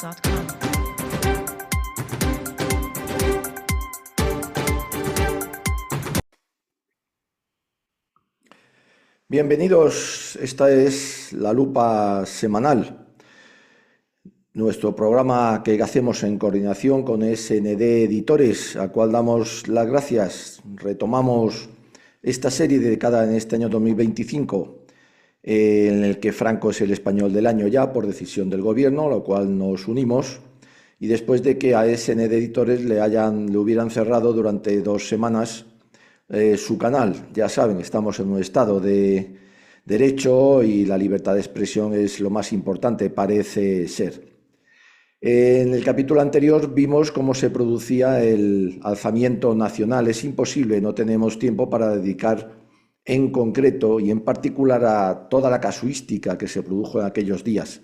gmail.com. Bienvenidos, esta es La Lupa Semanal, nuestro programa que hacemos en coordinación con SND Editores, al cual damos las gracias. Retomamos esta serie dedicada en este año 2025, en el que Franco es el español del año ya, por decisión del gobierno, a lo cual nos unimos, y después de que a SND Editores le hubieran cerrado durante 2 semanas su canal. Ya saben, estamos en un estado de derecho y la libertad de expresión es lo más importante, parece ser. En el capítulo anterior vimos cómo se producía el alzamiento nacional. Es imposible, no tenemos tiempo para dedicar en concreto y en particular a toda la casuística que se produjo en aquellos días.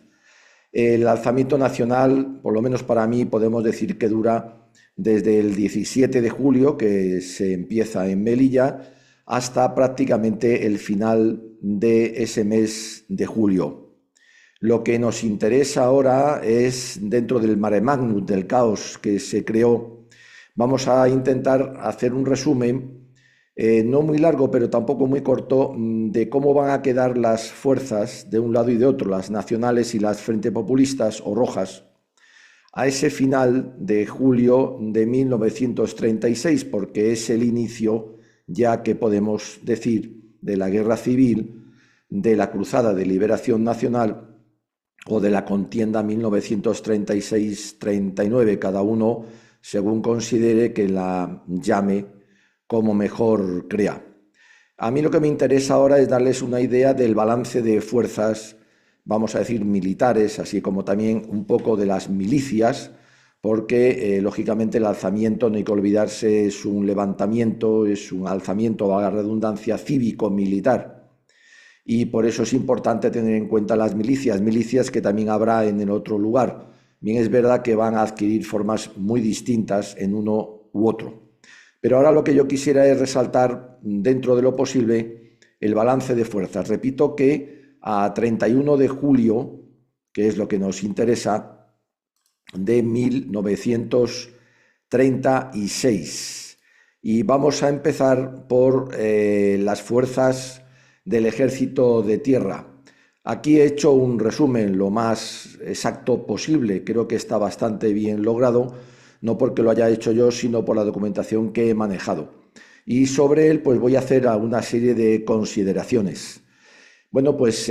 El alzamiento nacional, por lo menos para mí, podemos decir que dura desde el 17 de julio, que se empieza en Melilla, hasta prácticamente el final de ese mes de julio. Lo que nos interesa ahora es, dentro del mare magnum, del caos que se creó, vamos a intentar hacer un resumen, no muy largo, pero tampoco muy corto, de cómo van a quedar las fuerzas de un lado y de otro, las nacionales y las frente populistas o rojas, a ese final de julio de 1936, porque es el inicio, ya que podemos decir, de la guerra civil, de la cruzada de liberación nacional o de la contienda 1936-39, cada uno según considere que la llame como mejor crea. A mí lo que me interesa ahora es darles una idea del balance de fuerzas, vamos a decir militares, así como también un poco de las milicias, porque lógicamente el alzamiento, no hay que olvidarse, es un levantamiento, es un alzamiento, valga la redundancia, cívico-militar. Y por eso es importante tener en cuenta las milicias que también habrá en el otro lugar. Bien es verdad que van a adquirir formas muy distintas en uno u otro. Pero ahora lo que yo quisiera es resaltar, dentro de lo posible, el balance de fuerzas. Repito que a 31 de julio, que es lo que nos interesa, de 1936. Y vamos a empezar por las fuerzas del Ejército de Tierra. Aquí he hecho un resumen lo más exacto posible, creo que está bastante bien logrado, no porque lo haya hecho yo, sino por la documentación que he manejado. Y sobre él pues voy a hacer una serie de consideraciones. Bueno, pues,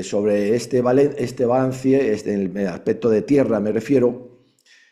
sobre este balance, en el aspecto de tierra me refiero,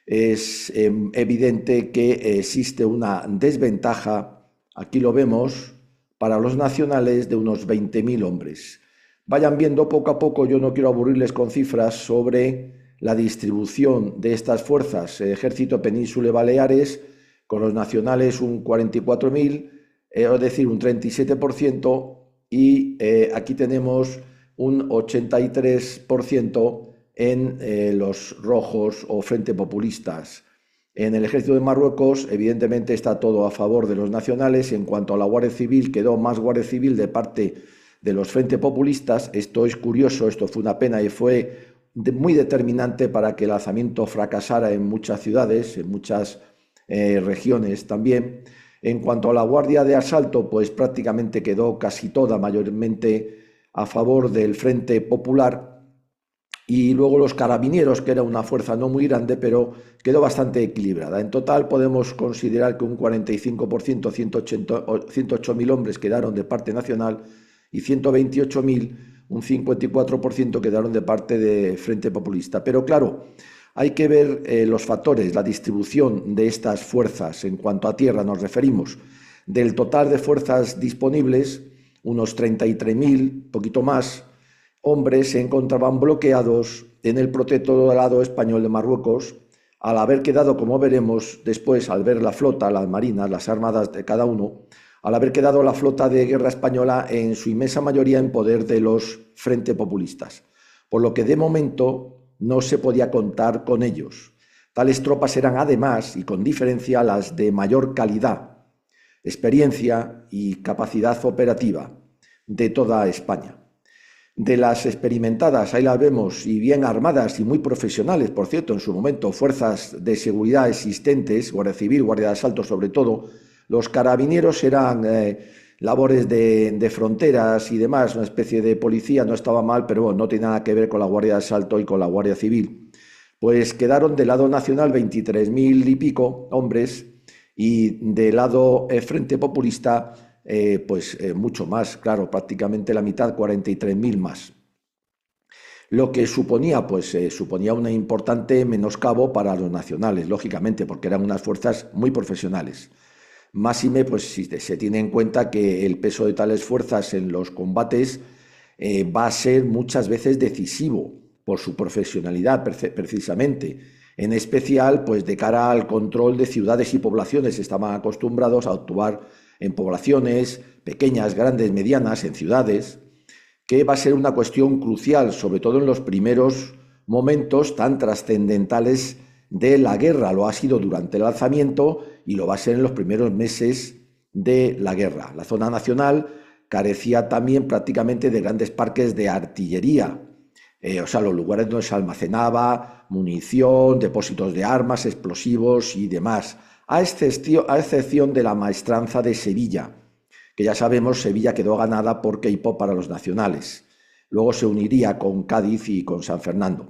es evidente que existe una desventaja, aquí lo vemos, para los nacionales de unos 20.000 hombres. Vayan viendo poco a poco, yo no quiero aburrirles con cifras sobre la distribución de estas fuerzas. Ejército Península y Baleares, con los nacionales un 44.000, es decir, un 37%, y aquí tenemos un 83% en los rojos o frente populistas. En el ejército de Marruecos, evidentemente, está todo a favor de los nacionales. En cuanto a la Guardia Civil, quedó más Guardia Civil de parte de los frente populistas. Esto es curioso, esto fue una pena y fue muy determinante para que el alzamiento fracasara en muchas ciudades, en muchas regiones también. En cuanto a la Guardia de Asalto, pues prácticamente quedó casi toda, mayormente a favor del Frente Popular. Y luego los carabineros, que era una fuerza no muy grande, pero quedó bastante equilibrada. En total podemos considerar que un 45%, 108.000 hombres quedaron de parte nacional y 128.000, un 54% quedaron de parte de Frente Populista. Pero claro, hay que ver los factores, la distribución de estas fuerzas. En cuanto a tierra nos referimos, del total de fuerzas disponibles, unos 33.000, poquito más, hombres se encontraban bloqueados en el protectorado español de Marruecos, al haber quedado, como veremos después, al ver la flota, las marinas, las armadas de cada uno, al haber quedado la flota de guerra española en su inmensa mayoría en poder de los frente populistas, por lo que de momento no se podía contar con ellos. Tales tropas eran además, y con diferencia, las de mayor calidad, experiencia y capacidad operativa de toda España. De las experimentadas, ahí las vemos, y bien armadas y muy profesionales, por cierto, en su momento, fuerzas de seguridad existentes, Guardia Civil, Guardia de Asalto sobre todo. Los carabineros eran labores de fronteras y demás, una especie de policía, no estaba mal, pero bueno, no tiene nada que ver con la Guardia de Asalto y con la Guardia Civil. Pues quedaron del lado nacional 23.000 y pico hombres, y del lado Frente Populista mucho más, claro, prácticamente la mitad, 43.000 más. Lo que suponía, suponía un importante menoscabo para los nacionales, lógicamente, porque eran unas fuerzas muy profesionales. Máxime, pues si se tiene en cuenta que el peso de tales fuerzas en los combates va a ser muchas veces decisivo por su profesionalidad, precisamente. En especial, pues de cara al control de ciudades y poblaciones, estaban acostumbrados a actuar en poblaciones pequeñas, grandes, medianas, en ciudades, que va a ser una cuestión crucial, sobre todo en los primeros momentos tan trascendentales de la guerra. Lo ha sido durante el alzamiento y lo va a ser en los primeros meses de la guerra. La zona nacional carecía también prácticamente de grandes parques de artillería, los lugares donde se almacenaba munición, depósitos de armas, explosivos y demás, a excepción de la maestranza de Sevilla, que ya sabemos, Sevilla quedó ganada por Queipo para los nacionales. Luego se uniría con Cádiz y con San Fernando.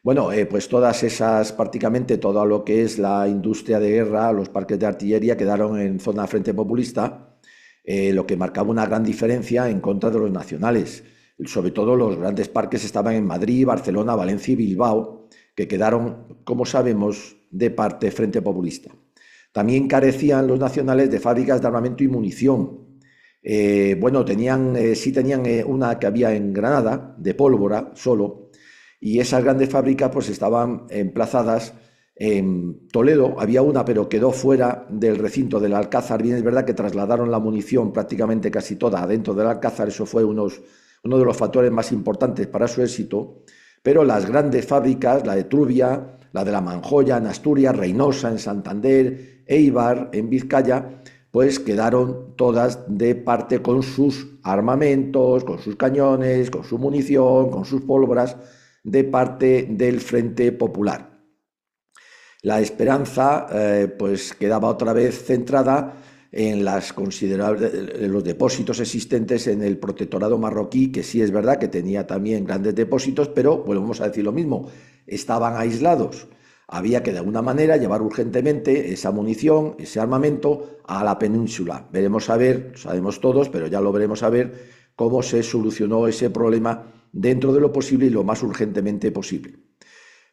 Bueno, pues todas esas, prácticamente todo lo que es la industria de guerra, los parques de artillería quedaron en zona Frente Populista, lo que marcaba una gran diferencia en contra de los nacionales. Sobre todo los grandes parques estaban en Madrid, Barcelona, Valencia y Bilbao, que quedaron, como sabemos, de parte Frente Populista. También carecían los nacionales de fábricas de armamento y munición. Sí tenían una que había en Granada, de pólvora solo, y esas grandes fábricas pues estaban emplazadas en Toledo. Había una, pero quedó fuera del recinto del Alcázar. Bien es verdad que trasladaron la munición prácticamente casi toda adentro del Alcázar, eso fue uno de los factores más importantes para su éxito, pero las grandes fábricas, la de Trubia, la de La Manjoya en Asturias, Reynosa en Santander, Eibar en Vizcaya, pues quedaron todas de parte con sus armamentos, con sus cañones, con su munición, con sus pólvoras, de parte del Frente Popular. La esperanza pues quedaba otra vez centrada en los depósitos existentes en el protectorado marroquí, que sí es verdad que tenía también grandes depósitos, pero volvemos a decir lo mismo, estaban aislados. Había que de alguna manera llevar urgentemente esa munición, ese armamento a la península. Veremos a ver, sabemos todos, pero ya lo veremos a ver cómo se solucionó ese problema dentro de lo posible y lo más urgentemente posible.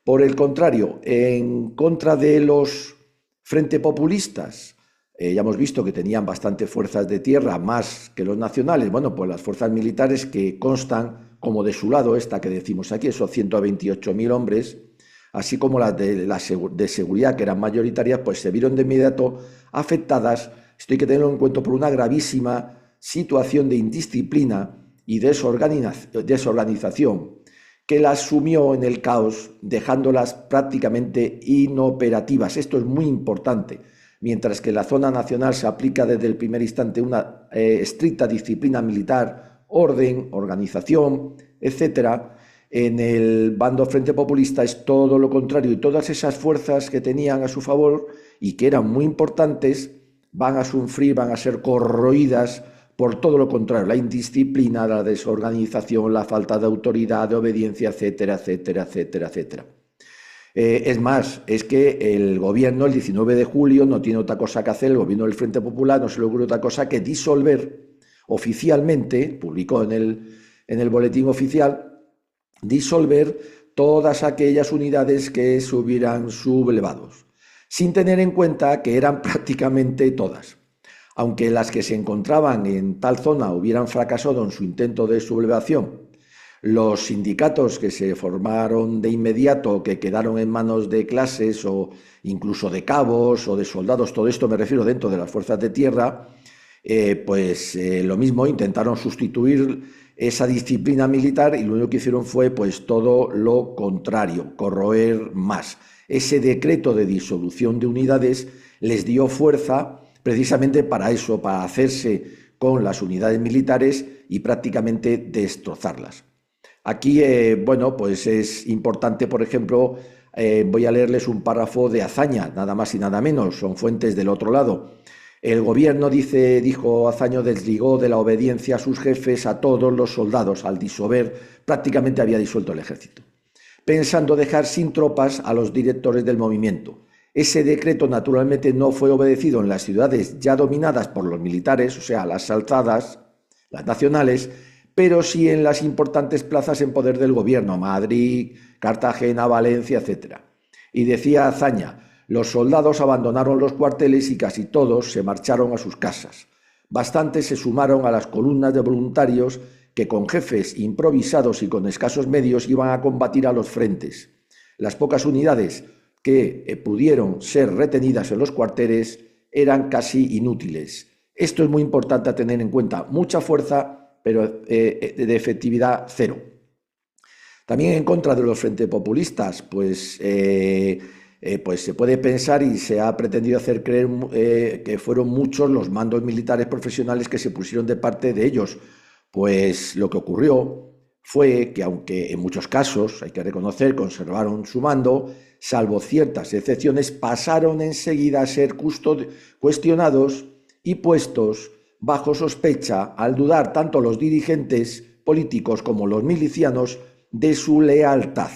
Por el contrario, en contra de los Frente Populistas, ya hemos visto que tenían bastantes fuerzas de tierra, más que los nacionales. Bueno, pues las fuerzas militares que constan como de su lado, esta que decimos aquí, esos 128.000 hombres, así como las de seguridad, que eran mayoritarias, pues se vieron de inmediato afectadas, esto hay que tenerlo en cuenta, por una gravísima situación de indisciplina y desorganización, que las sumió en el caos, dejándolas prácticamente inoperativas. Esto es muy importante. Mientras que en la zona nacional se aplica desde el primer instante una estricta disciplina militar, orden, organización, etc., en el bando Frente Populista es todo lo contrario, y todas esas fuerzas que tenían a su favor y que eran muy importantes van a sufrir, van a ser corroídas por todo lo contrario, la indisciplina, la desorganización, la falta de autoridad, de obediencia, etcétera, etcétera, etcétera, etcétera. Es más, es que el gobierno el 19 de julio no tiene otra cosa que hacer, el gobierno del Frente Popular no se le ocurre otra cosa que disolver oficialmente, publicó en el boletín oficial, disolver todas aquellas unidades que se hubieran sublevado, sin tener en cuenta que eran prácticamente todas. Aunque las que se encontraban en tal zona hubieran fracasado en su intento de sublevación, los sindicatos que se formaron de inmediato, que quedaron en manos de clases o incluso de cabos o de soldados, todo esto me refiero dentro de las fuerzas de tierra, lo mismo, intentaron sustituir esa disciplina militar y lo único que hicieron fue pues todo lo contrario, corroer más. Ese decreto de disolución de unidades les dio fuerza precisamente para eso, para hacerse con las unidades militares y prácticamente destrozarlas. Aquí, bueno, pues es importante, por ejemplo, voy a leerles un párrafo de Azaña, nada más y nada menos, son fuentes del otro lado. El gobierno, dijo Azaña, desligó de la obediencia a sus jefes a todos los soldados, al disolver, prácticamente había disuelto el ejército, pensando dejar sin tropas a los directores del movimiento. Ese decreto naturalmente no fue obedecido en las ciudades ya dominadas por los militares, o sea, las alzadas, las nacionales, pero sí en las importantes plazas en poder del gobierno, Madrid, Cartagena, Valencia, etc. Y decía Azaña, los soldados abandonaron los cuarteles y casi todos se marcharon a sus casas. Bastantes se sumaron a las columnas de voluntarios que con jefes improvisados y con escasos medios iban a combatir a los frentes. Las pocas unidades que pudieron ser retenidas en los cuarteles eran casi inútiles. Esto es muy importante a tener en cuenta. Mucha fuerza, pero de efectividad cero. También en contra de los frentes populistas, pues se puede pensar y se ha pretendido hacer creer que fueron muchos los mandos militares profesionales que se pusieron de parte de ellos. Pues lo que ocurrió fue que, aunque en muchos casos, hay que reconocer, conservaron su mando, salvo ciertas excepciones, pasaron enseguida a ser cuestionados y puestos bajo sospecha al dudar tanto los dirigentes políticos como los milicianos de su lealtad.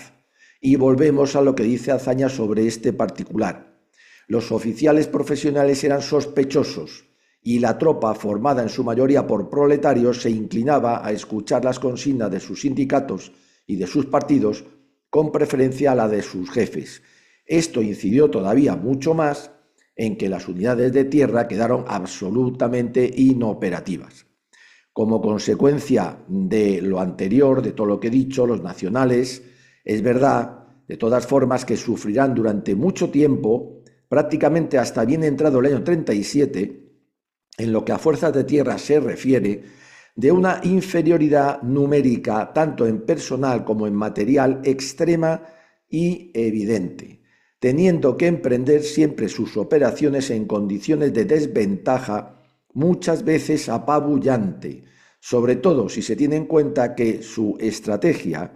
Y volvemos a lo que dice Azaña sobre este particular. Los oficiales profesionales eran sospechosos y la tropa, formada en su mayoría por proletarios, se inclinaba a escuchar las consignas de sus sindicatos y de sus partidos con preferencia a la de sus jefes. Esto incidió todavía mucho más en que las unidades de tierra quedaron absolutamente inoperativas. Como consecuencia de lo anterior, de todo lo que he dicho, los nacionales, es verdad, de todas formas, que sufrirán durante mucho tiempo, prácticamente hasta bien entrado el año 37, en lo que a fuerzas de tierra se refiere, de una inferioridad numérica, tanto en personal como en material, extrema y evidente, teniendo que emprender siempre sus operaciones en condiciones de desventaja, muchas veces apabullante, sobre todo si se tiene en cuenta que su estrategia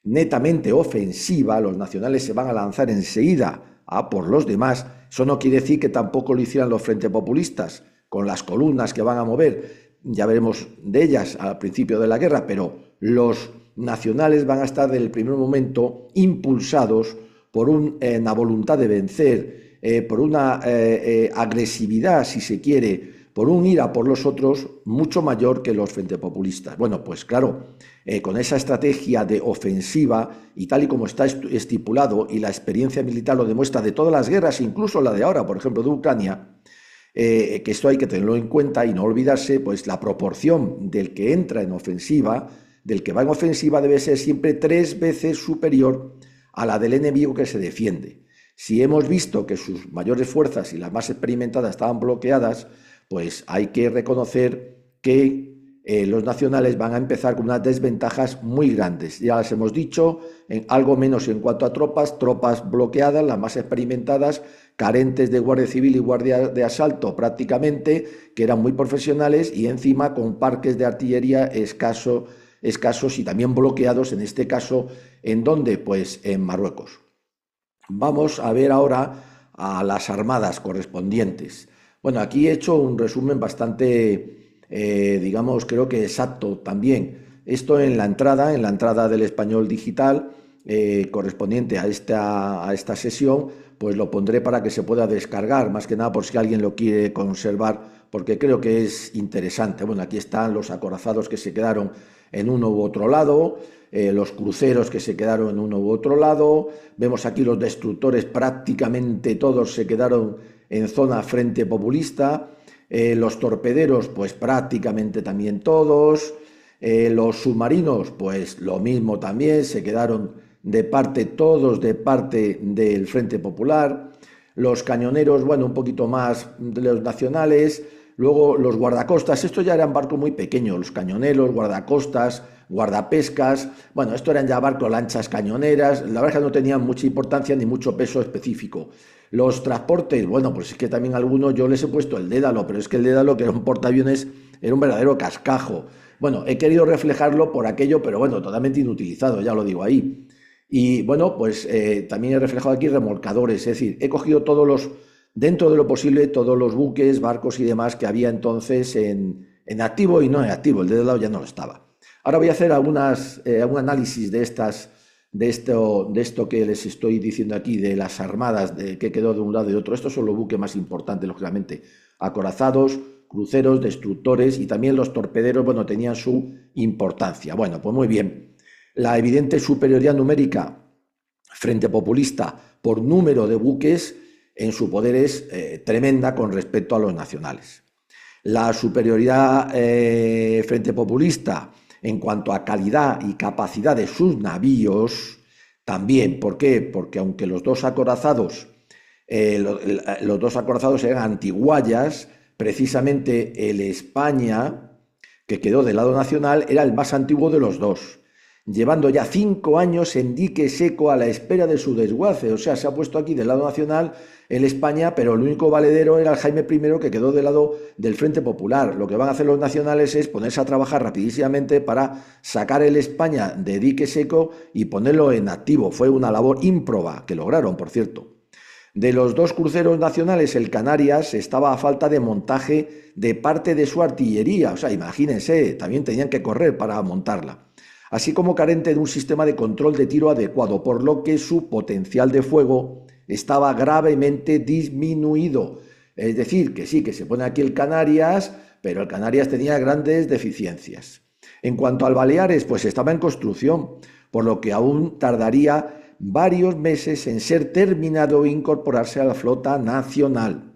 netamente ofensiva, los nacionales se van a lanzar enseguida a por los demás. Eso no quiere decir que tampoco lo hicieran los frentes populistas, con las columnas que van a mover, ya veremos de ellas al principio de la guerra, pero los nacionales van a estar desde el primer momento impulsados por una voluntad de vencer, por una agresividad, si se quiere, por un ir a por los otros mucho mayor que los frentes populistas. Bueno, pues claro, con esa estrategia de ofensiva y tal y como está estipulado, y la experiencia militar lo demuestra de todas las guerras, incluso la de ahora, por ejemplo, de Ucrania, que esto hay que tenerlo en cuenta y no olvidarse, pues la proporción del que entra en ofensiva, del que va en ofensiva, debe ser siempre 3 veces superior a la del enemigo que se defiende. Si hemos visto que sus mayores fuerzas y las más experimentadas estaban bloqueadas, pues hay que reconocer que los nacionales van a empezar con unas desventajas muy grandes. Ya las hemos dicho, algo menos en cuanto a tropas bloqueadas, las más experimentadas, carentes de guardia civil y guardia de asalto prácticamente, que eran muy profesionales, y encima con parques de artillería escasos y también bloqueados, en este caso, ¿en dónde? Pues en Marruecos. Vamos a ver ahora a las armadas correspondientes. Bueno, aquí he hecho un resumen bastante, digamos, creo que exacto también. Esto en la entrada del Español Digital, correspondiente a esta sesión, pues lo pondré para que se pueda descargar, más que nada por si alguien lo quiere conservar, porque creo que es interesante. Bueno, aquí están los acorazados que se quedaron en uno u otro lado, los cruceros que se quedaron en uno u otro lado, vemos aquí los destructores, prácticamente todos se quedaron en zona frente populista, los torpederos pues prácticamente también todos, los submarinos pues lo mismo también, se quedaron todos de parte del Frente Popular, los cañoneros, bueno, un poquito más de los nacionales, luego los guardacostas, estos ya eran barcos muy pequeños, los cañoneros, guardacostas, guardapescas, bueno, esto eran ya barcos, lanchas cañoneras, la verdad es que no tenían mucha importancia ni mucho peso específico. Los transportes, bueno, pues es que también algunos yo les he puesto el Dédalo, pero es que el Dédalo, que era un portaaviones, era un verdadero cascajo. Bueno, he querido reflejarlo por aquello, pero bueno, totalmente inutilizado, ya lo digo ahí. Y bueno, pues también he reflejado aquí remolcadores, es decir, he cogido dentro de lo posible, todos los buques, barcos y demás que había entonces en activo y no en activo, el de lado ya no lo estaba. Ahora voy a hacer algún análisis de esto que les estoy diciendo aquí, de las armadas que quedó de un lado y de otro. Estos son los buques más importantes, lógicamente, acorazados, cruceros, destructores y también los torpederos, bueno, tenían su importancia. Bueno, pues muy bien. La evidente superioridad numérica frente populista por número de buques en su poder es tremenda con respecto a los nacionales. La superioridad frente populista en cuanto a calidad y capacidad de sus navíos también. ¿Por qué? Porque aunque los dos acorazados eran antiguallas, precisamente el España, que quedó del lado nacional, era el más antiguo de los dos, llevando ya 5 años en dique seco a la espera de su desguace. O sea, se ha puesto aquí del lado nacional el España, pero el único valedero era el Jaime I, que quedó del lado del Frente Popular. Lo que van a hacer los nacionales es ponerse a trabajar rapidísimamente para sacar el España de dique seco y ponerlo en activo. Fue una labor ímproba, que lograron, por cierto. De los dos cruceros nacionales, el Canarias estaba a falta de montaje de parte de su artillería. O sea, imagínense, también tenían que correr para montarla. Así como carente de un sistema de control de tiro adecuado, por lo que su potencial de fuego estaba gravemente disminuido. Es decir, que sí, que se pone aquí el Canarias, pero el Canarias tenía grandes deficiencias. En cuanto al Baleares, pues estaba en construcción, por lo que aún tardaría varios meses en ser terminado e incorporarse a la flota nacional.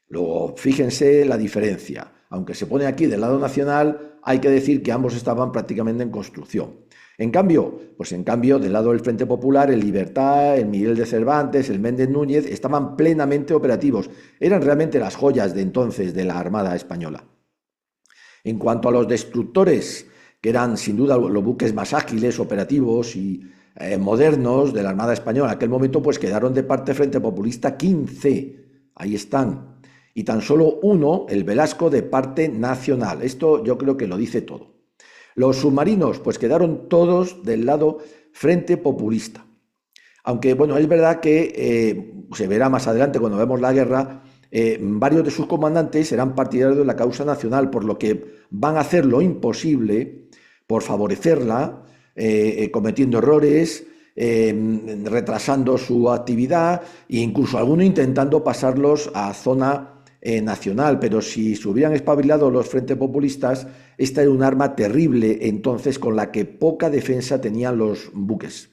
Luego, fíjense la diferencia. Aunque se pone aquí del lado nacional, hay que decir que ambos estaban prácticamente en construcción. En cambio, del lado del Frente Popular, el Libertad, el Miguel de Cervantes, el Méndez Núñez, estaban plenamente operativos. Eran realmente las joyas de entonces de la Armada Española. En cuanto a los destructores, que eran sin duda los buques más ágiles, operativos y modernos de la Armada Española, en aquel momento pues quedaron de parte Frente Populista 15. Ahí están. Y tan solo uno, el Velasco, de parte nacional. Esto yo creo que lo dice todo. Los submarinos, pues quedaron todos del lado Frente Populista. Aunque, bueno, es verdad que se verá más adelante cuando vemos la guerra, varios de sus comandantes eran partidarios de la causa nacional, por lo que van a hacer lo imposible por favorecerla, cometiendo errores, retrasando su actividad e incluso algunos intentando pasarlos a zona nacional. Pero si se hubieran espabilado los frentes populistas, esta era un arma terrible entonces con la que poca defensa tenían los buques.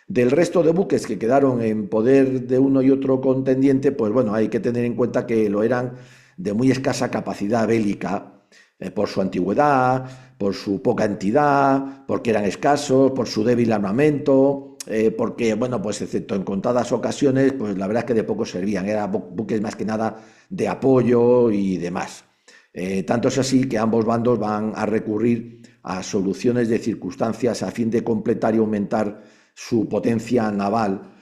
Del resto de buques que quedaron en poder de uno y otro contendiente, pues bueno, hay que tener en cuenta que lo eran de muy escasa capacidad bélica, por su antigüedad, por su poca entidad, porque eran escasos, por su débil armamento, porque, bueno, pues excepto en contadas ocasiones, pues la verdad es que de poco servían, eran buques más que nada de apoyo y demás. Tanto es así que ambos bandos van a recurrir a soluciones de circunstancias a fin de completar y aumentar su potencia naval,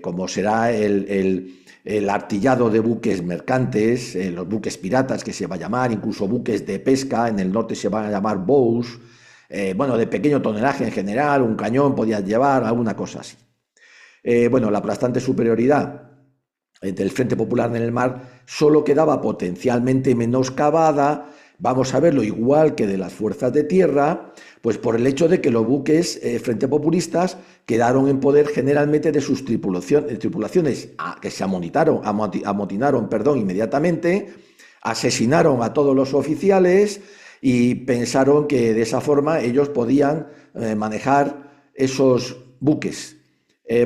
como será el artillado de buques mercantes, los buques piratas que se va a llamar, incluso buques de pesca, en el norte se van a llamar bows, de pequeño tonelaje en general, un cañón podías llevar, alguna cosa así. La aplastante superioridad del Frente Popular en el mar solo quedaba potencialmente menoscabada, vamos a verlo, igual que de las fuerzas de tierra, pues por el hecho de que los buques Frente Populistas quedaron en poder generalmente de sus tripulaciones, que se amotinaron, inmediatamente, asesinaron a todos los oficiales y pensaron que de esa forma ellos podían manejar esos buques.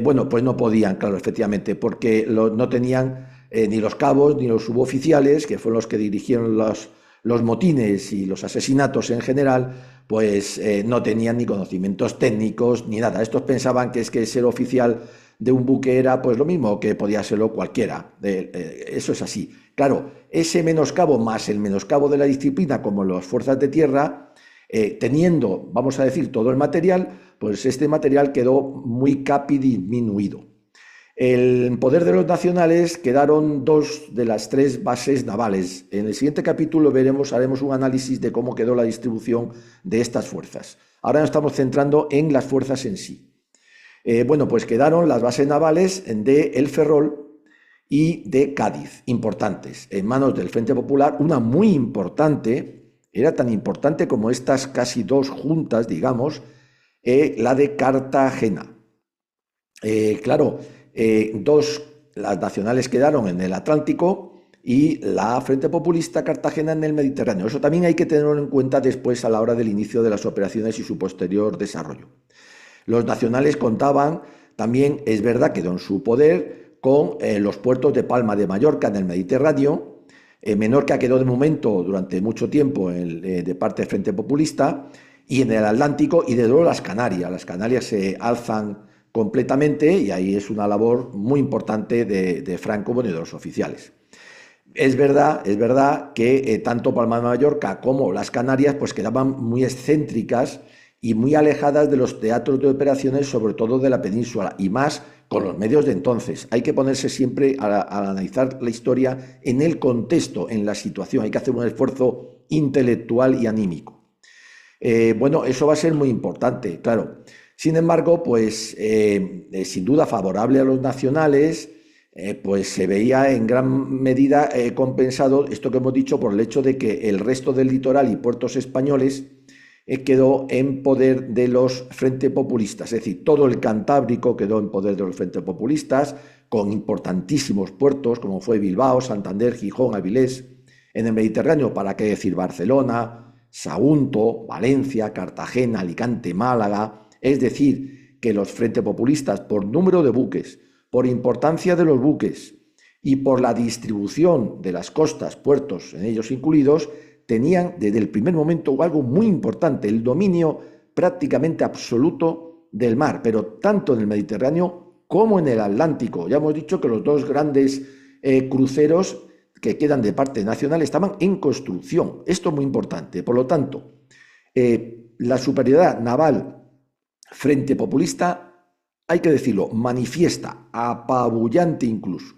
Pues no podían, claro, efectivamente, porque no tenían ni los cabos ni los suboficiales, que fueron los que dirigieron los motines y los asesinatos en general, pues no tenían ni conocimientos técnicos ni nada. Estos pensaban que es que ser oficial de un buque era pues lo mismo que podía serlo cualquiera. Eso es así. Claro, ese menoscabo más el menoscabo de la disciplina como las fuerzas de tierra, teniendo, vamos a decir, todo el material, pues este material quedó muy disminuido. En poder de los nacionales quedaron 2 de las 3 bases navales. En el siguiente capítulo haremos un análisis de cómo quedó la distribución de estas fuerzas. Ahora nos estamos centrando en las fuerzas en sí. Bueno, pues quedaron las bases navales de El Ferrol y de Cádiz, importantes, en manos del Frente Popular. Una muy importante, era tan importante como estas casi 2 juntas, digamos, la de Cartagena. Claro, las nacionales quedaron en el Atlántico y la Frente Populista Cartagena en el Mediterráneo. Eso también hay que tenerlo en cuenta después a la hora del inicio de las operaciones y su posterior desarrollo. Los nacionales contaban también, es verdad, quedó en su poder con los puertos de Palma de Mallorca en el Mediterráneo. Menorca quedó de momento durante mucho tiempo de parte del Frente Populista, y en el Atlántico, y de luego las Canarias. Las Canarias se alzan completamente y ahí es una labor muy importante de Franco, bueno, y de los oficiales. Es verdad que tanto Palma de Mallorca como las Canarias pues quedaban muy excéntricas y muy alejadas de los teatros de operaciones, sobre todo de la península, y más con los medios de entonces. Hay que ponerse siempre a analizar la historia en el contexto, en la situación. Hay que hacer un esfuerzo intelectual y anímico. Bueno, eso va a ser muy importante, claro. Sin embargo, pues sin duda favorable a los nacionales, pues se veía en gran medida compensado esto que hemos dicho por el hecho de que el resto del litoral y puertos españoles quedó en poder de los Frente Populistas, es decir, todo el Cantábrico quedó en poder de los Frente Populistas, con importantísimos puertos como fue Bilbao, Santander, Gijón, Avilés. En el Mediterráneo, ¿para qué decir Barcelona, Sagunto, Valencia, Cartagena, Alicante, Málaga? Es decir, que los Frente Populistas, por número de buques, por importancia de los buques y por la distribución de las costas, puertos en ellos incluidos, tenían desde el primer momento algo muy importante, el dominio prácticamente absoluto del mar, pero tanto en el Mediterráneo como en el Atlántico. Ya hemos dicho que los 2 grandes cruceros que quedan de parte nacional estaban en construcción. Esto es muy importante. Por lo tanto, la superioridad naval Frente Populista, hay que decirlo, manifiesta, apabullante incluso.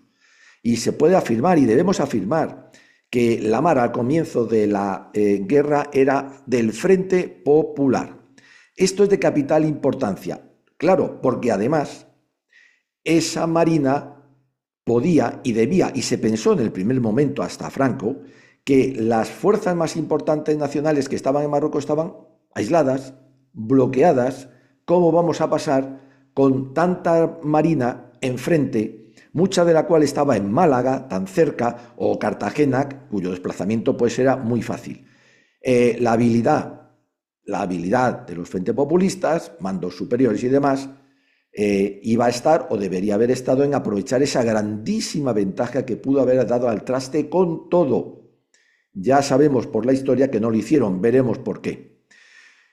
Y se puede afirmar, y debemos afirmar, que la mar al comienzo de la guerra era del Frente Popular. Esto es de capital importancia, claro, porque además esa marina podía y debía, y se pensó en el primer momento hasta Franco, que las fuerzas más importantes nacionales que estaban en Marruecos estaban aisladas, bloqueadas. ¿Cómo vamos a pasar con tanta marina enfrente, mucha de la cual estaba en Málaga, tan cerca, o Cartagena, cuyo desplazamiento pues era muy fácil? La habilidad de los Frente Populistas, mandos superiores y demás, iba a estar o debería haber estado en aprovechar esa grandísima ventaja que pudo haber dado al traste con todo. Ya sabemos por la historia que no lo hicieron, veremos por qué.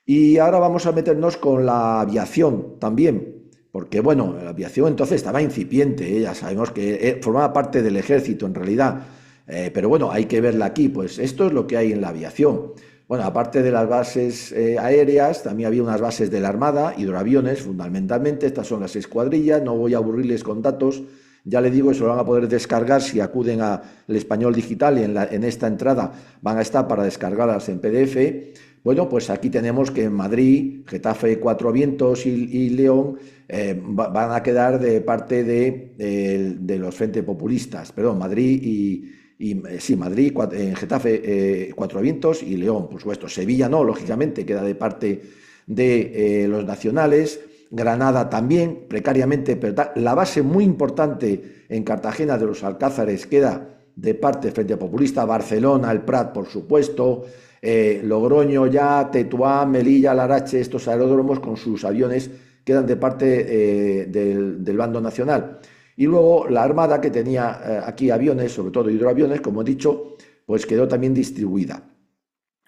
Y ahora vamos a meternos con la aviación también, porque bueno, la aviación entonces estaba incipiente, ya sabemos que formaba parte del ejército en realidad, pero bueno, hay que verla aquí, pues esto es lo que hay en la aviación. Bueno, aparte de las bases aéreas, también había unas bases de la Armada, hidroaviones fundamentalmente. Estas son las escuadrillas, no voy a aburrirles con datos, ya les digo, eso lo van a poder descargar si acuden al Español Digital, y en esta entrada van a estar para descargarlas en PDF. Bueno, pues aquí tenemos que en Madrid, Getafe, Cuatro Vientos y León van a quedar de parte de los Frente Populistas, perdón, Madrid Madrid, en Getafe, Cuatro Vientos y León, por supuesto. Sevilla no, lógicamente, queda de parte de los nacionales. Granada también, precariamente, pero la base muy importante en Cartagena de los Alcázares queda de parte del Frente Populista. Barcelona, el Prat, por supuesto, Logroño ya, Tetuán, Melilla, Larache, estos aeródromos con sus aviones quedan de parte del bando nacional. Y luego la Armada, que tenía aquí aviones, sobre todo hidroaviones, como he dicho, pues quedó también distribuida.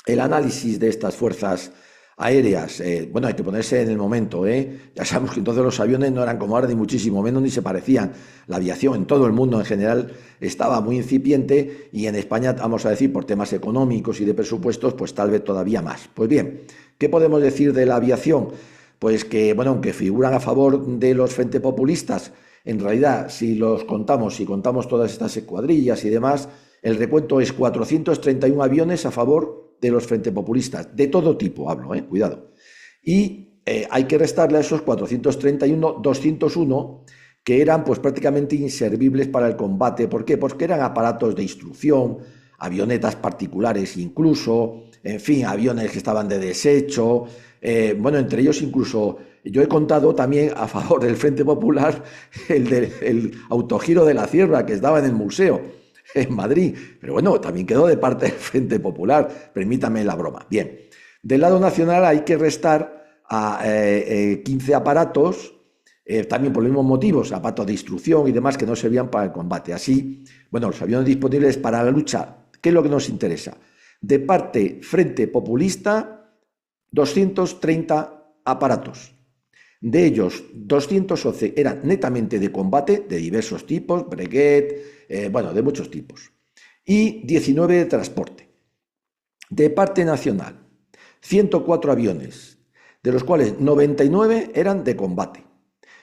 El análisis de estas fuerzas aéreas, bueno, hay que ponerse en el momento, ya sabemos que entonces los aviones no eran como ahora, ni muchísimo menos, ni se parecían. La aviación en todo el mundo en general estaba muy incipiente, y en España, vamos a decir, por temas económicos y de presupuestos, pues tal vez todavía más. Pues bien, ¿qué podemos decir de la aviación? Pues que, bueno, aunque figuran a favor de los Frente Populistas En realidad, si contamos todas estas escuadrillas y demás, el recuento es 431 aviones a favor de los Frente Populistas, de todo tipo hablo, cuidado. Y hay que restarle a esos 431, 201 que eran pues prácticamente inservibles para el combate. ¿Por qué? Porque eran aparatos de instrucción, avionetas particulares incluso, en fin, aviones que estaban de desecho, bueno, entre ellos incluso, yo he contado también a favor del Frente Popular el autogiro de la Cierva que estaba en el museo en Madrid, pero bueno, también quedó de parte del Frente Popular, permítame la broma. Bien, del lado nacional hay que restar a 15 aparatos, también por los mismos motivos, aparatos de instrucción y demás que no servían para el combate. Así, bueno, los aviones disponibles para la lucha, ¿qué es lo que nos interesa? De parte Frente Populista, 230 aparatos. De ellos, 211 eran netamente de combate, de diversos tipos, Breguet, bueno, de muchos tipos. Y 19 de transporte. De parte nacional, 104 aviones, de los cuales 99 eran de combate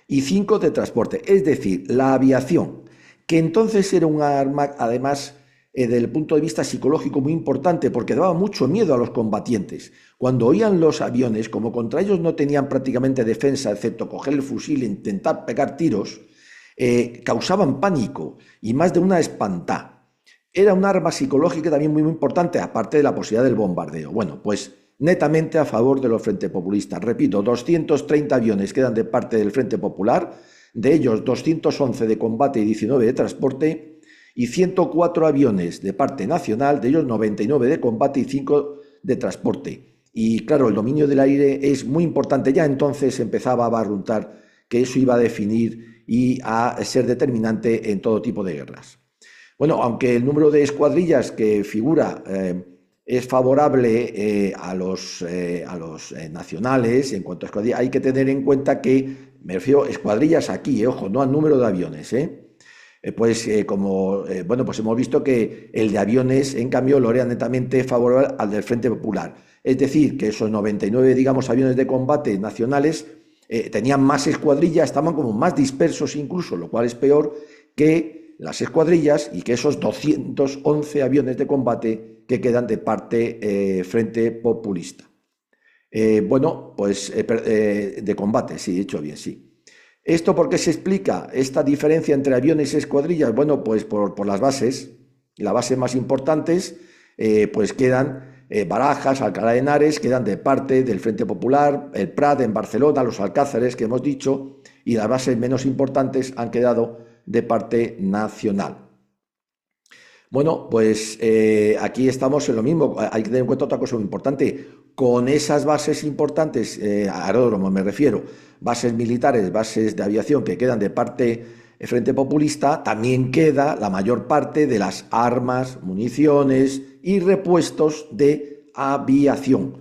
y 5 de transporte. Es decir, la aviación, que entonces era un arma, además, desde el punto de vista psicológico muy importante, porque daba mucho miedo a los combatientes. Cuando oían los aviones, como contra ellos no tenían prácticamente defensa, excepto coger el fusil e intentar pegar tiros, causaban pánico y más de una espantá. Era un arma psicológica también muy, muy importante, aparte de la posibilidad del bombardeo. Bueno, pues netamente a favor de los Frente Populistas. Repito, 230 aviones quedan de parte del Frente Popular, de ellos 211 de combate y 19 de transporte, y 104 aviones de parte nacional, de ellos 99 de combate y 5 de transporte. Y claro, el dominio del aire es muy importante. Ya entonces empezaba a barruntar que eso iba a definir y a ser determinante en todo tipo de guerras. Bueno, aunque el número de escuadrillas que figura es favorable a los nacionales, en cuanto a escuadrillas, hay que tener en cuenta que, me refiero a escuadrillas aquí, ojo, no al número de aviones, pues hemos visto que el de aviones, en cambio, lo era netamente favorable al del Frente Popular. Es decir, que esos 99, digamos, aviones de combate nacionales tenían más escuadrillas, estaban como más dispersos incluso, lo cual es peor que las escuadrillas y que esos 211 aviones de combate que quedan de parte Frente Populista. De combate, sí, dicho bien, sí. ¿Esto por qué se explica? Esta diferencia entre aviones y escuadrillas, bueno, pues por las bases. Las bases más importantes, pues quedan Barajas, Alcalá de Henares, quedan de parte del Frente Popular, el Prat en Barcelona, los Alcázares que hemos dicho, y las bases menos importantes han quedado de parte nacional. Bueno, pues aquí estamos en lo mismo. Hay que tener en cuenta otra cosa muy importante. Con esas bases importantes, aeródromos me refiero, bases militares, bases de aviación que quedan de parte del Frente Populista, también queda la mayor parte de las armas, municiones y repuestos de aviación.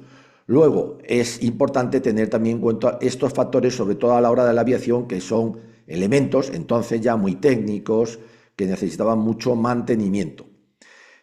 Luego, es importante tener también en cuenta estos factores, sobre todo a la hora de la aviación, que son elementos entonces ya muy técnicos, que necesitaban mucho mantenimiento.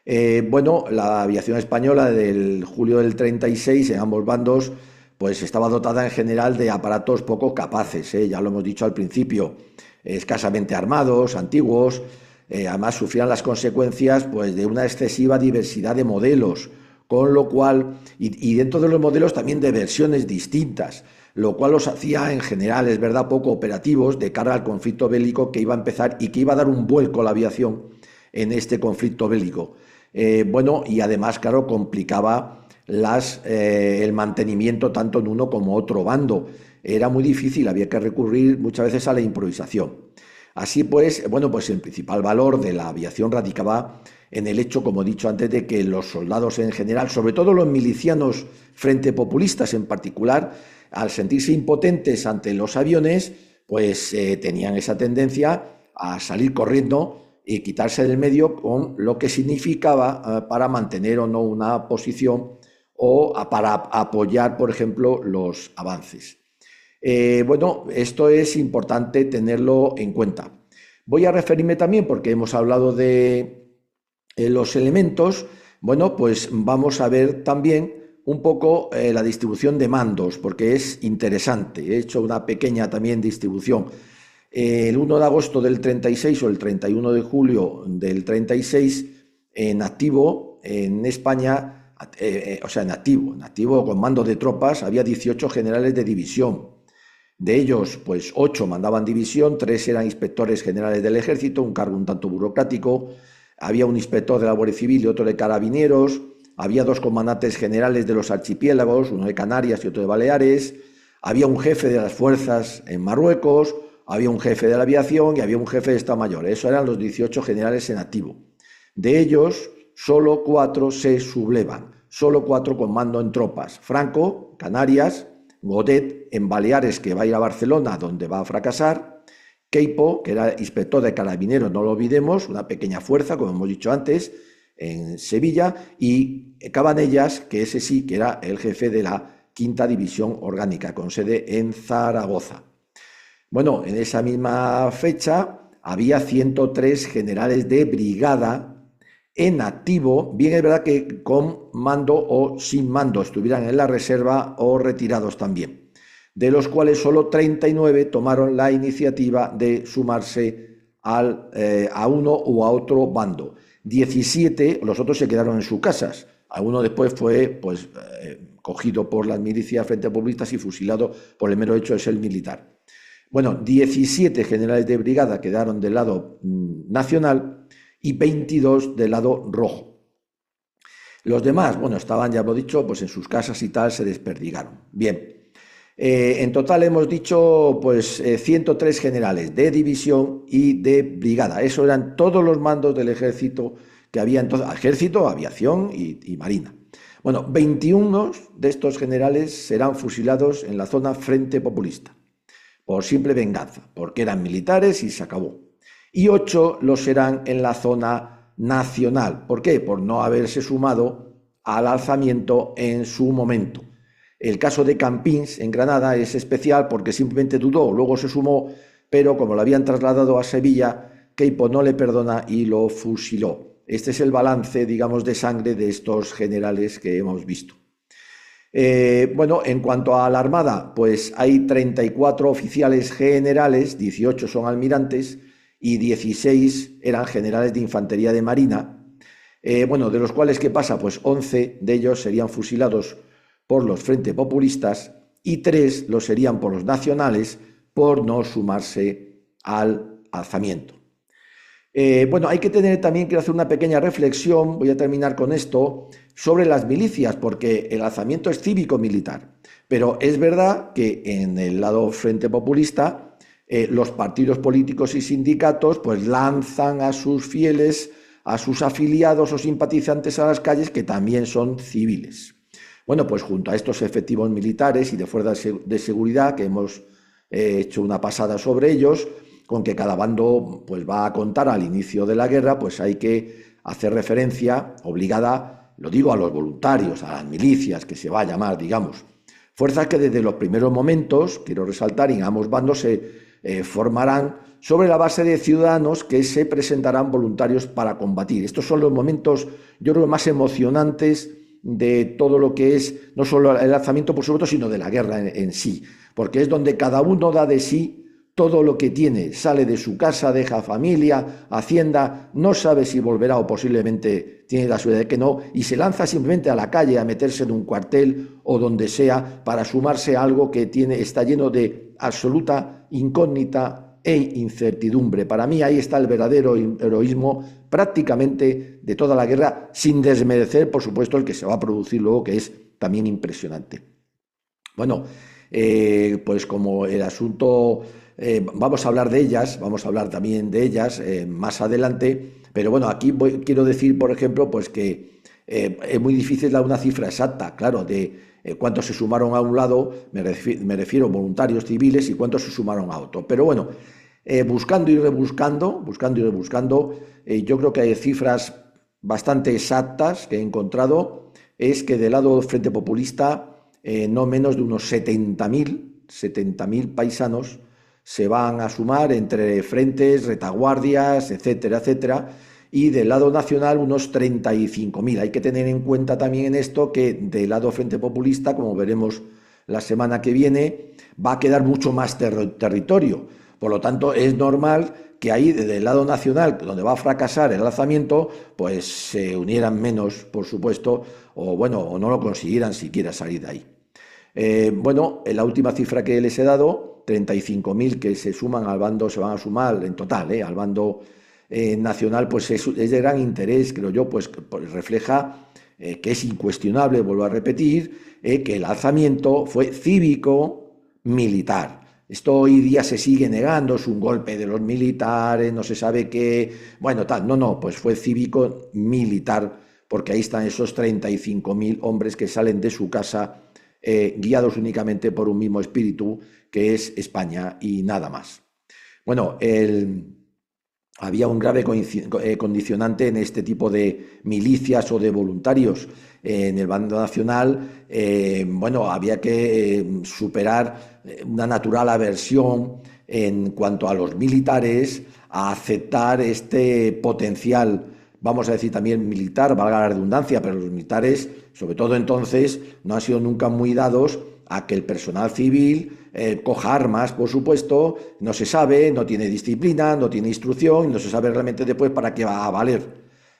La aviación española del julio del 36 en ambos bandos pues estaba dotada en general de aparatos poco capaces, ya lo hemos dicho al principio, escasamente armados, antiguos, además sufrían las consecuencias pues de una excesiva diversidad de modelos, con lo cual, y dentro de los modelos también de versiones distintas, lo cual los hacía en general, es verdad, poco operativos de cara al conflicto bélico que iba a empezar y que iba a dar un vuelco a la aviación en este conflicto bélico. Y además, claro, complicaba el mantenimiento tanto en uno como otro bando. Era muy difícil, había que recurrir muchas veces a la improvisación. Así pues, el principal valor de la aviación radicaba en el hecho, como he dicho antes, de que los soldados en general, sobre todo los milicianos frente populistas en particular, al sentirse impotentes ante los aviones, pues tenían esa tendencia a salir corriendo y quitarse del medio con lo que significaba para mantener o no una posición o para apoyar, por ejemplo, los avances. Esto es importante tenerlo en cuenta. Voy a referirme también, porque hemos hablado de los elementos, pues vamos a ver también un poco la distribución de mandos, porque es interesante. He hecho una pequeña también distribución. El 1 de agosto del 36 o el 31 de julio del 36, en activo en España, en activo con mando de tropas, había 18 generales de división. De ellos, pues 8 mandaban división, 3 eran inspectores generales del ejército, un cargo un tanto burocrático, había un inspector de la Guardia Civil y otro de carabineros, había 2 comandantes generales de los archipiélagos, uno de Canarias y otro de Baleares, había un jefe de las fuerzas en Marruecos, había un jefe de la aviación y había un jefe de Estado Mayor. Esos eran los 18 generales en activo. De ellos, solo 4 se sublevan, solo 4 con mando en tropas. Franco, Canarias; Godet, en Baleares, que va a ir a Barcelona, donde va a fracasar; Queipo, que era inspector de carabineros, no lo olvidemos, una pequeña fuerza, como hemos dicho antes, en Sevilla; y Cabanellas, que ese sí que era el jefe de la Quinta División Orgánica, con sede en Zaragoza. Bueno, en esa misma fecha había 103 generales de brigada en activo, bien es verdad que con mando o sin mando, estuvieran en la reserva o retirados también, de los cuales solo 39 tomaron la iniciativa de sumarse a uno u a otro bando. 17, los otros se quedaron en sus casas. Alguno después fue cogido por las milicias frente populistas y fusilado por el mero hecho de ser militar. Bueno, 17 generales de brigada quedaron del lado nacional y 22 del lado rojo. Los demás, bueno, estaban, ya lo he dicho, pues en sus casas y tal, se desperdigaron. Bien, en total hemos dicho 103 generales de división y de brigada. Eso eran todos los mandos del ejército que había entonces, ejército, aviación y marina. Bueno, 21 de estos generales serán fusilados en la zona Frente Populista, por simple venganza, porque eran militares y se acabó. Y 8 lo serán en la zona nacional. ¿Por qué? Por no haberse sumado al alzamiento en su momento. El caso de Campins, en Granada, es especial porque simplemente dudó, luego se sumó, pero como lo habían trasladado a Sevilla, Queipo no le perdona y lo fusiló. Este es el balance, digamos, de sangre de estos generales que hemos visto. Bueno, en cuanto a la Armada, pues hay 34 oficiales generales, 18 son almirantes y 16 eran generales de infantería de marina. Bueno, de los cuales, ¿qué pasa? Pues 11 de ellos serían fusilados por los Frente Populistas y 3 lo serían por los nacionales por no sumarse al alzamiento. Bueno, hay que tener también, quiero hacer una pequeña reflexión, voy a terminar con esto, sobre las milicias, porque el alzamiento es cívico-militar, pero es verdad que en el lado Frente Populista los partidos políticos y sindicatos pues lanzan a sus fieles, a sus afiliados o simpatizantes a las calles, que también son civiles. Bueno, pues junto a estos efectivos militares y de fuerzas de seguridad, que hemos hecho una pasada sobre ellos, con que cada bando pues va a contar al inicio de la guerra, pues hay que hacer referencia obligada, lo digo, a los voluntarios, a las milicias, que se va a llamar, digamos. Fuerzas que desde los primeros momentos, quiero resaltar, en ambos bandos se formarán sobre la base de ciudadanos que se presentarán voluntarios para combatir. Estos son los momentos, yo creo, más emocionantes de todo lo que es, no solo el alzamiento, por supuesto, sino de la guerra en sí, porque es donde cada uno da de sí todo lo que tiene, sale de su casa, deja familia, hacienda, no sabe si volverá o posiblemente tiene la suerte de que no, y se lanza simplemente a la calle a meterse en un cuartel o donde sea para sumarse a algo que está lleno de absoluta incógnita e incertidumbre. Para mí ahí está el verdadero heroísmo prácticamente de toda la guerra, sin desmerecer, por supuesto, el que se va a producir luego, que es también impresionante. Bueno, pues como el asunto... vamos a hablar de ellas, vamos a hablar también de ellas más adelante, pero bueno, aquí quiero decir, por ejemplo, pues que es muy difícil dar una cifra exacta, claro, de cuántos se sumaron a un lado, me refiero voluntarios civiles, y cuántos se sumaron a otro. Pero bueno, buscando y rebuscando, yo creo que hay cifras bastante exactas que he encontrado, es que del lado del Frente Populista no menos de unos 70.000 paisanos se van a sumar entre frentes, retaguardias, etcétera, etcétera, y del lado nacional unos 35.000. Hay que tener en cuenta también en esto que del lado Frente Populista, como veremos la semana que viene, va a quedar mucho más territorio, Por lo tanto, es normal que ahí, desde el lado nacional, donde va a fracasar el alzamiento, pues se unieran menos, por supuesto, o bueno, o no lo consiguieran siquiera salir de ahí. Bueno, en la última cifra que les he dado, 35.000 que se suman al bando, se van a sumar en total, al bando nacional, pues es de gran interés, creo yo, pues refleja que es incuestionable, vuelvo a repetir, que el alzamiento fue cívico-militar. Esto hoy día se sigue negando, es un golpe de los militares, no se sabe qué, bueno, tal, no, pues fue cívico-militar, porque ahí están esos 35.000 hombres que salen de su casa guiados únicamente por un mismo espíritu, que es España y nada más. Bueno, había un grave condicionante en este tipo de milicias o de voluntarios en el bando nacional. Bueno, había que superar una natural aversión en cuanto a los militares a aceptar este potencial, vamos a decir también militar, valga la redundancia, pero los militares, sobre todo entonces, no han sido nunca muy dados a que el personal civil coja armas, por supuesto, no se sabe, no tiene disciplina, no tiene instrucción, no se sabe realmente después para qué va a valer.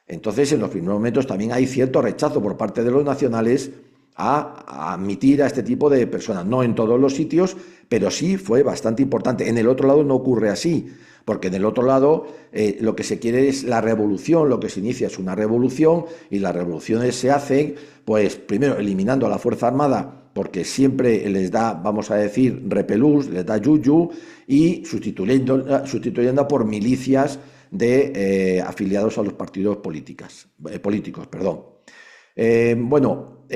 Entonces, en los primeros momentos también hay cierto rechazo por parte de los nacionales a admitir a este tipo de personas. No en todos los sitios, pero sí fue bastante importante. En el otro lado no ocurre así, porque en el otro lado lo que se quiere es la revolución, lo que se inicia es una revolución, y las revoluciones se hacen, pues primero eliminando a la Fuerza Armada, porque siempre les da, vamos a decir, repelús, les da yuyu, y sustituyendo por milicias de afiliados a los partidos políticos. Bueno,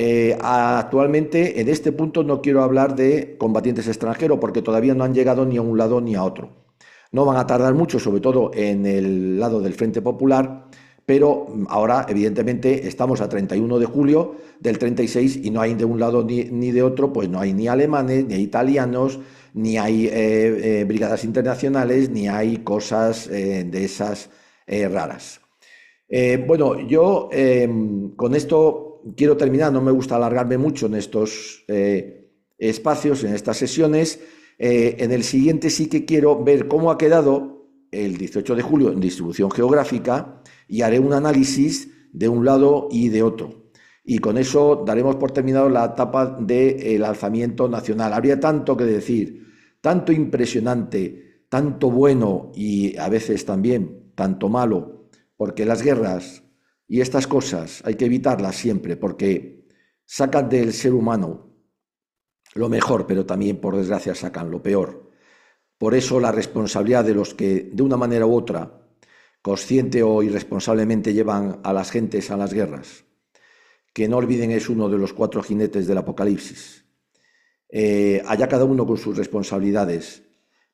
actualmente en este punto no quiero hablar de combatientes extranjeros porque todavía no han llegado ni a un lado ni a otro. No van a tardar mucho, sobre todo en el lado del Frente Popular, pero ahora, evidentemente, estamos a 31 de julio del 36 y no hay de un lado ni de otro, pues no hay ni alemanes, ni italianos, ni hay brigadas internacionales, ni hay cosas de esas raras. Bueno, yo con esto quiero terminar, no me gusta alargarme mucho en estos espacios, en estas sesiones. En el siguiente sí que quiero ver cómo ha quedado el 18 de julio en distribución geográfica y haré un análisis de un lado y de otro. Y con eso daremos por terminado la etapa del alzamiento nacional. Habría tanto que decir, tanto impresionante, tanto bueno y a veces también tanto malo, porque las guerras y estas cosas hay que evitarlas siempre, porque sacan del ser humano lo mejor, pero también, por desgracia, sacan lo peor. Por eso la responsabilidad de los que, de una manera u otra, consciente o irresponsablemente llevan a las gentes a las guerras, que no olviden es uno de los 4 jinetes del Apocalipsis. Allá cada uno con sus responsabilidades,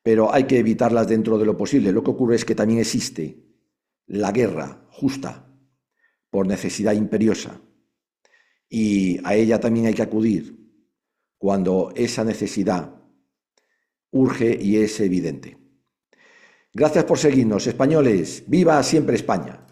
pero hay que evitarlas dentro de lo posible. Lo que ocurre es que también existe la guerra justa, por necesidad imperiosa, y a ella también hay que acudir cuando esa necesidad urge y es evidente. Gracias por seguirnos, españoles. ¡Viva siempre España!